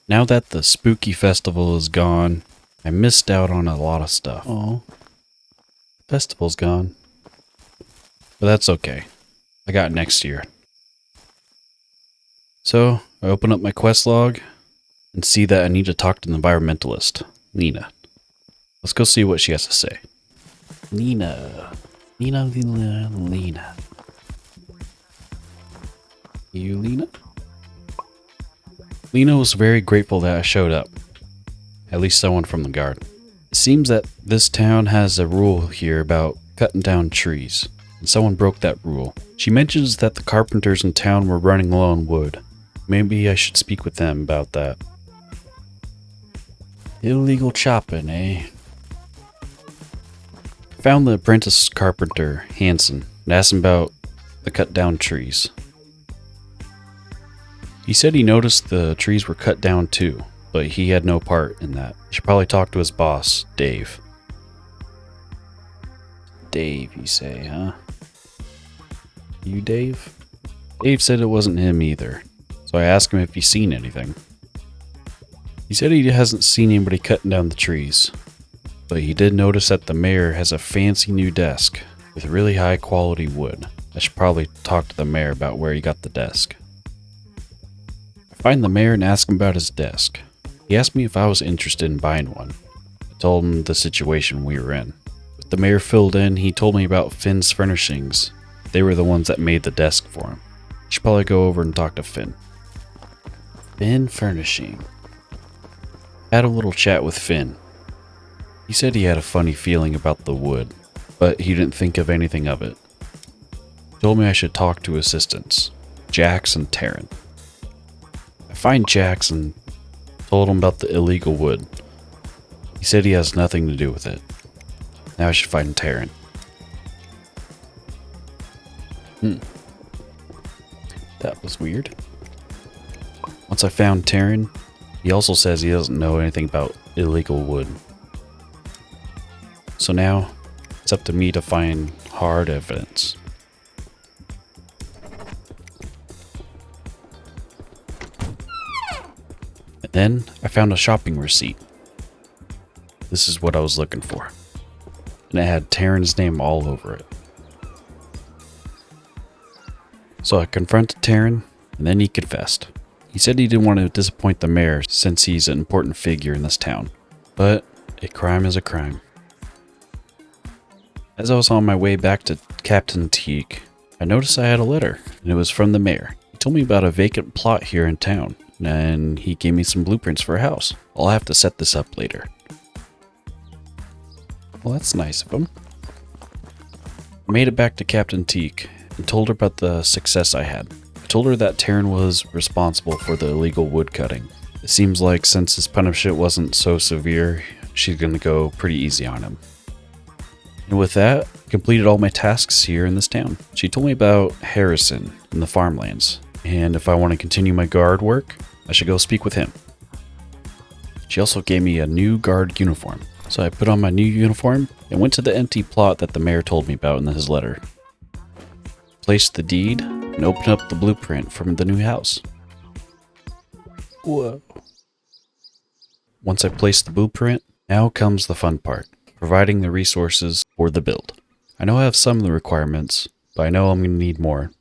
Now that the spooky festival is gone, I missed out on a lot of stuff. Oh, festival's gone. But that's okay. I got next year. So, I open up my quest log and see that I need to talk to the environmentalist, Lena. Let's go see what she has to say. Lena. You, Lena? Lena was very grateful that I showed up. At least someone from the guard. It seems that this town has a rule here about cutting down trees, and someone broke that rule. She mentions that the carpenters in town were running low on wood. Maybe I should speak with them about that. Illegal chopping, eh? I found the apprentice carpenter, Hanson, and asked him about the cut down trees. He said he noticed the trees were cut down too, but he had no part in that. He should probably talk to his boss, Dave. Dave, you say, huh? You, Dave? Dave said it wasn't him either, so I asked him if he's seen anything. He said he hasn't seen anybody cutting down the trees, but he did notice that the mayor has a fancy new desk with really high quality wood. I should probably talk to the mayor about where he got the desk. I find the mayor and ask him about his desk. He asked me if I was interested in buying one. I told him the situation we were in. With the mayor filled in, he told me about Finn's Furnishings. They were the ones that made the desk for him. I should probably go over and talk to Finn. Finn Furnishing. I had a little chat with Finn. He said he had a funny feeling about the wood, but he didn't think of anything of it. He told me I should talk to assistants, Jax and Taryn. I find Jax and told him about the illegal wood. He said he has nothing to do with it. Now I should find Taryn. That was weird. Once I found Taryn, he also says he doesn't know anything about illegal wood. So now, it's up to me to find hard evidence. And then, I found a shopping receipt. This is what I was looking for. And it had Taryn's name all over it. So I confronted Taryn, and then he confessed. He said he didn't want to disappoint the mayor since he's an important figure in this town. But a crime is a crime. As I was on my way back to Captain Teak, I noticed I had a letter, and it was from the mayor. He told me about a vacant plot here in town, and he gave me some blueprints for a house. I'll have to set this up later. Well, that's nice of him. I made it back to Captain Teak and told her about the success I had. I told her that Taryn was responsible for the illegal wood cutting. It seems like since his punishment wasn't so severe, she's gonna go pretty easy on him. And with that, I completed all my tasks here in this town. She told me about Harrison in the farmlands, and if I want to continue my guard work, I should go speak with him. She also gave me a new guard uniform, so I put on my new uniform and went to the empty plot that the mayor told me about in his letter. Placed the deed and opened up the blueprint from the new house. Whoa. Once I placed the blueprint, now comes the fun part. Providing the resources for the build. I know I have some of the requirements, but I know I'm going to need more.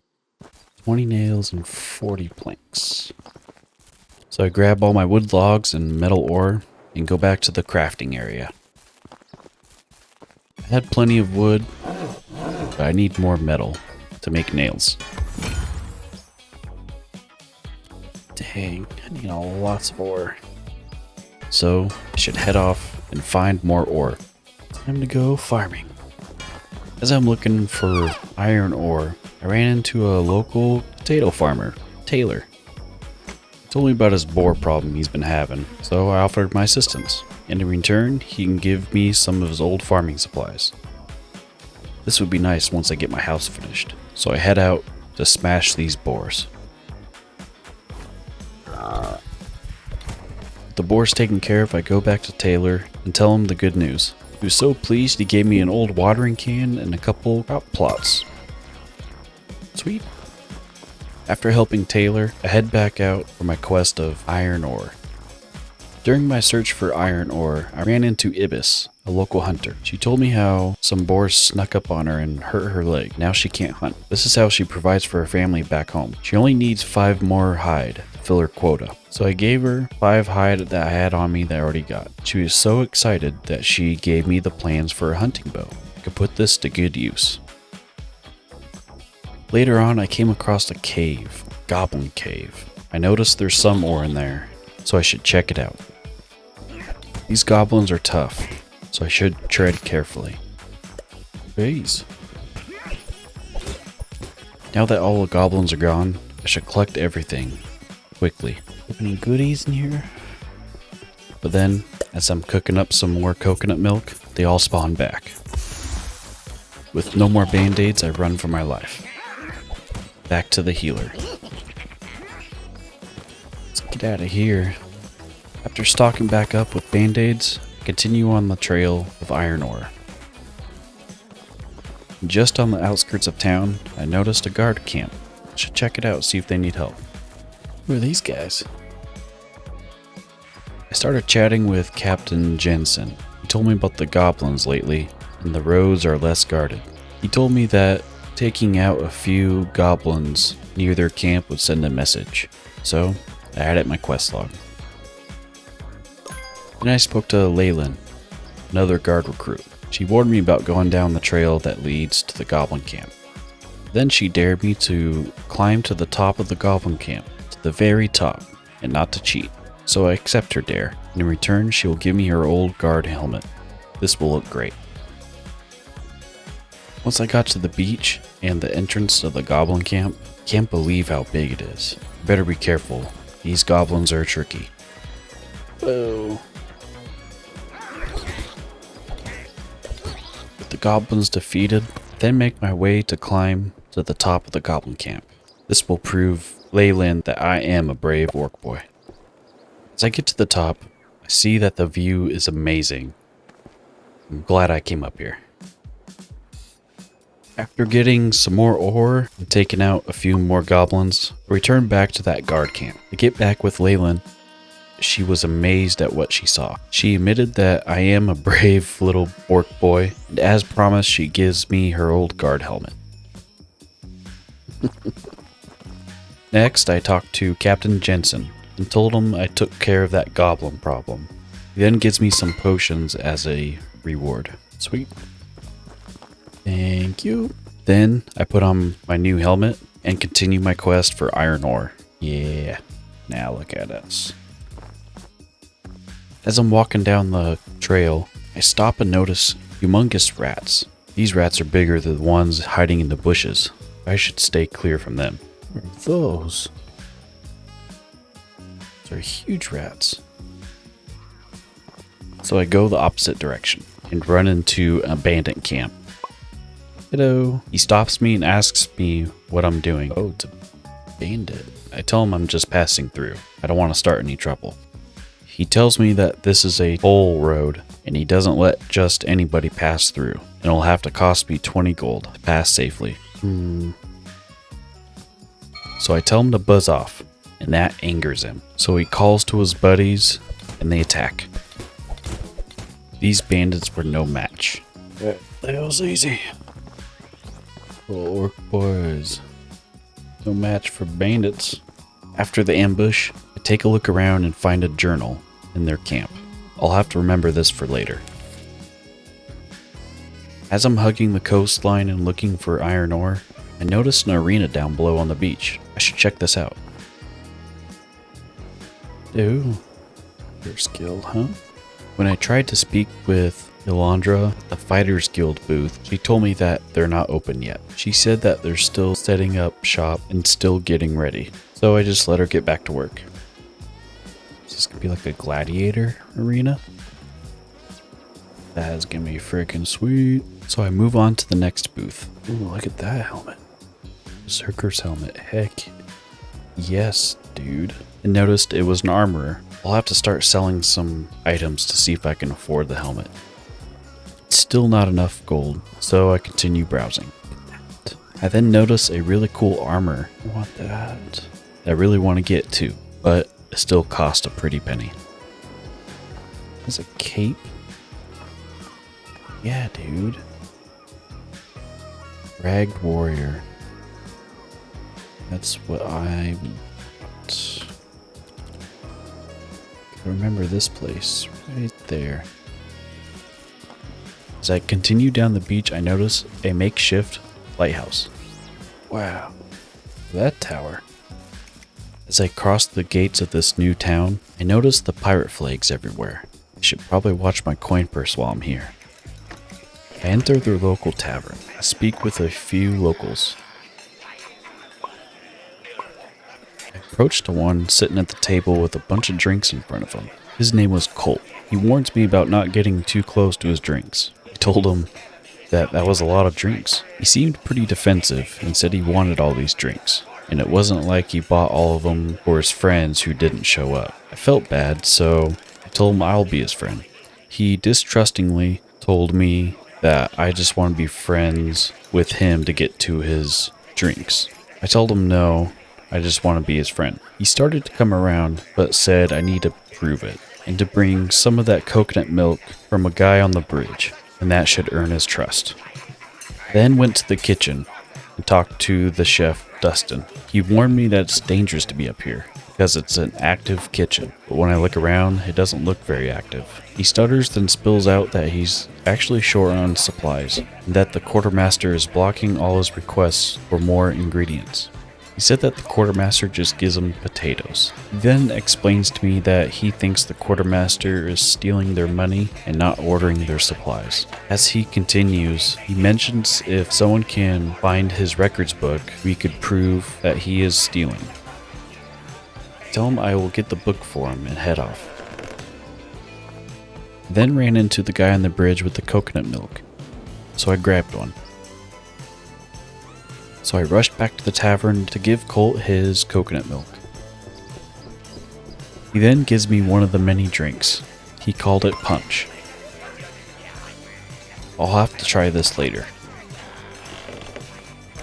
20 nails and 40 planks. So I grab all my wood logs and metal ore and go back to the crafting area. I had plenty of wood, but I need more metal to make nails. Dang, I need lots of ore. So I should head off and find more ore. Time to go farming. As I'm looking for iron ore, I ran into a local potato farmer, Taylor. He told me about his boar problem he's been having, so I offered my assistance. And in return, he can give me some of his old farming supplies. This would be nice once I get my house finished, so I head out to smash these boars. With the boars taken care of, I go back to Taylor and tell him the good news. He was so pleased he gave me an old watering can and a couple crop plots. Sweet. After helping Taylor, I head back out for my quest of iron ore. During my search for iron ore, I ran into Ibis, a local hunter. She told me how some boars snuck up on her and hurt her leg. Now she can't hunt. This is how she provides for her family back home. She only needs 5 more hide to fill her quota. So I gave her 5 hide that I had on me that I already got. She was so excited that she gave me the plans for a hunting bow. I could put this to good use. Later on, I came across a cave, Goblin Cave. I noticed there's some ore in there, so I should check it out. These goblins are tough, so I should tread carefully. Jeez. Now that all the goblins are gone, I should collect everything quickly. Any goodies in here? But then, as I'm cooking up some more coconut milk, they all spawn back. With no more band-aids, I run for my life. Back to the healer. Let's get out of here. After stocking back up with band-aids, I continue on the trail of iron ore. Just on the outskirts of town, I noticed a guard camp. I should check it out, see if they need help. Who are these guys? I started chatting with Captain Jensen. He told me about the goblins lately, and the roads are less guarded. He told me that taking out a few goblins near their camp would send a message, so I added my quest log. Then I spoke to Leyland, another guard recruit. She warned me about going down the trail that leads to the goblin camp. Then she dared me to climb to the top of the goblin camp, to the very top, and not to cheat. So I accept her dare, and in return she will give me her old guard helmet. This will look great. Once I got to the beach and the entrance to the goblin camp, I can't believe how big it is. Better be careful, these goblins are tricky. Whoa. With the goblins defeated, then make my way to climb to the top of the goblin camp. This will prove Leyland that I am a brave orc boy. As I get to the top, I see that the view is amazing. I'm glad I came up here. After getting some more ore and taking out a few more goblins, I returned back to that guard camp. To get back with Leyland, she was amazed at what she saw. She admitted that I am a brave little orc boy, and as promised, she gives me her old guard helmet. Next, I talked to Captain Jensen and told him I took care of that goblin problem. He then gives me some potions as a reward. Sweet. Thank you. Then I put on my new helmet and continue my quest for iron ore. Yeah, now look at us. As I'm walking down the trail, I stop and notice humongous rats. These rats are bigger than the ones hiding in the bushes. I should stay clear from them. What are those? Those are huge rats. So I go the opposite direction and run into a bandit camp. Hello. He stops me and asks me what I'm doing. Oh, it's a bandit. I tell him I'm just passing through. I don't want to start any trouble. He tells me that this is a toll road and he doesn't let just anybody pass through. And it'll have to cost me 20 gold to pass safely. So I tell him to buzz off, and that angers him. So he calls to his buddies and they attack. These bandits were no match. That was easy. Little orc boys. No match for bandits. After the ambush, I take a look around and find a journal in their camp. I'll have to remember this for later. As I'm hugging the coastline and looking for iron ore, I noticed an arena down below on the beach. I should check this out. Ooh, you're skilled, huh? When I tried to speak with Ilandra at the Fighters Guild booth, she told me that they're not open yet. She said that they're still setting up shop and still getting ready. So I just let her get back to work. Is this gonna be like a gladiator arena? That is gonna be freaking sweet. So I move on to the next booth. Ooh, look at that helmet. Berserker's helmet. Heck yes, dude. And noticed it was an armorer. I'll have to start selling some items to see if I can afford the helmet. It's still not enough gold, so I continue browsing. I then notice a really cool armor. I want that. I really want to get too, but it still costs a pretty penny. Is a cape? Yeah, dude. Ragged warrior. That's what I want. Remember this place right there. As I continue down the beach, I notice a makeshift lighthouse. Wow, that tower. As I cross the gates of this new town, I notice the pirate flags everywhere. I should probably watch my coin purse while I'm here. I enter their local tavern. I speak with a few locals. I approach the one sitting at the table with a bunch of drinks in front of him. His name was Colt. He warns me about not getting too close to his drinks. I told him that was a lot of drinks. He seemed pretty defensive and said he wanted all these drinks. And it wasn't like he bought all of them for his friends who didn't show up. I felt bad, so I told him I'll be his friend. He distrustingly told me that I just want to be friends with him to get to his drinks. I told him no, I just want to be his friend. He started to come around, but said I need to prove it, and to bring some of that coconut milk from a guy on the bridge, and that should earn his trust. Then went to the kitchen and talked to the chef, Dustin. He warned me that it's dangerous to be up here, because it's an active kitchen, but when I look around, it doesn't look very active. He stutters, then spills out that he's actually short on supplies, and that the quartermaster is blocking all his requests for more ingredients. He said that the quartermaster just gives him potatoes. He then explains to me that he thinks the quartermaster is stealing their money and not ordering their supplies. As he continues, he mentions if someone can find his records book, we could prove that he is stealing. Tell him I will get the book for him and head off. Then ran into the guy on the bridge with the coconut milk, so I grabbed one. So I rushed back to the tavern to give Colt his coconut milk. He then gives me one of the many drinks. He called it punch. I'll have to try this later.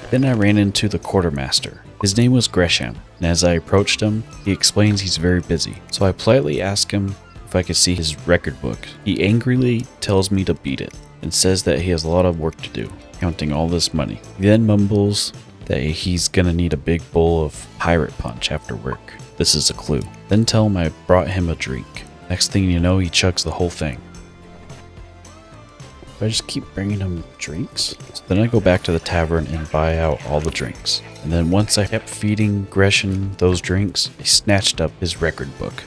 Then I ran into the quartermaster. His name was Gresham, and as I approached him, he explains he's very busy. So I politely ask him if I could see his record book. He angrily tells me to beat it, and says that he has a lot of work to do, counting all this money. He then mumbles that he's gonna need a big bowl of pirate punch after work. This is a clue. Then tell him I brought him a drink. Next thing you know, he chugs the whole thing. I just keep bringing him drinks? So then I go back to the tavern and buy out all the drinks. And then once I kept feeding Gresham those drinks, I snatched up his record book.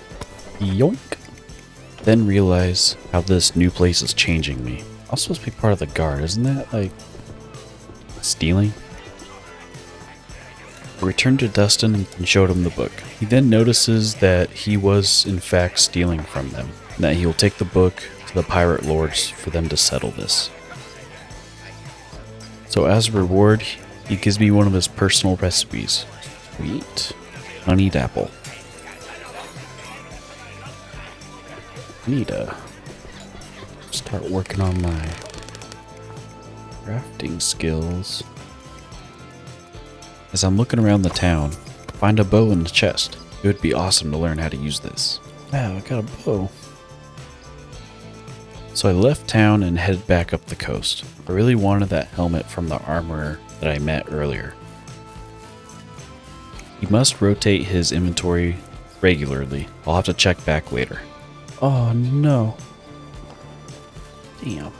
Yoink! Then realize how this new place is changing me. I'm supposed to be part of the guard, isn't that like stealing? I returned to Dustin and showed him the book. He then notices that he was in fact stealing from them, and that he will take the book to the pirate lords for them to settle this. So as a reward, he gives me one of his personal recipes. Sweet. Honeyed apple. I need to start working on my crafting skills. As I'm looking around the town, I find a bow in the chest. It would be awesome to learn how to use this. Wow, I got a bow. So I left town and headed back up the coast. I really wanted that helmet from the armorer that I met earlier. He must rotate his inventory regularly. I'll have to check back later. Oh no. Damn.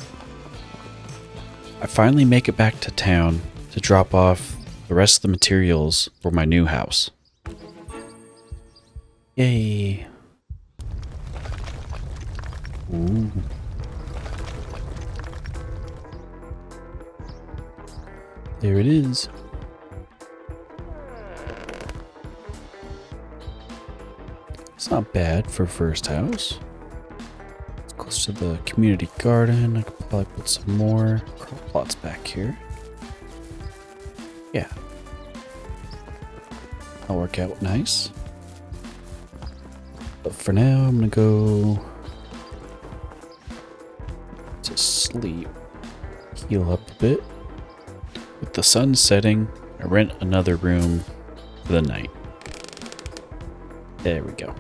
I finally make it back to town to drop off the rest of the materials for my new house. Yay. Ooh. There it is. It's not bad for first house. It's close to the community garden. I could probably put some more crop plots back here. Yeah. That'll work out nice. But for now, I'm gonna go to sleep. Heal up a bit. With the sun setting, I rent another room for the night. There we go.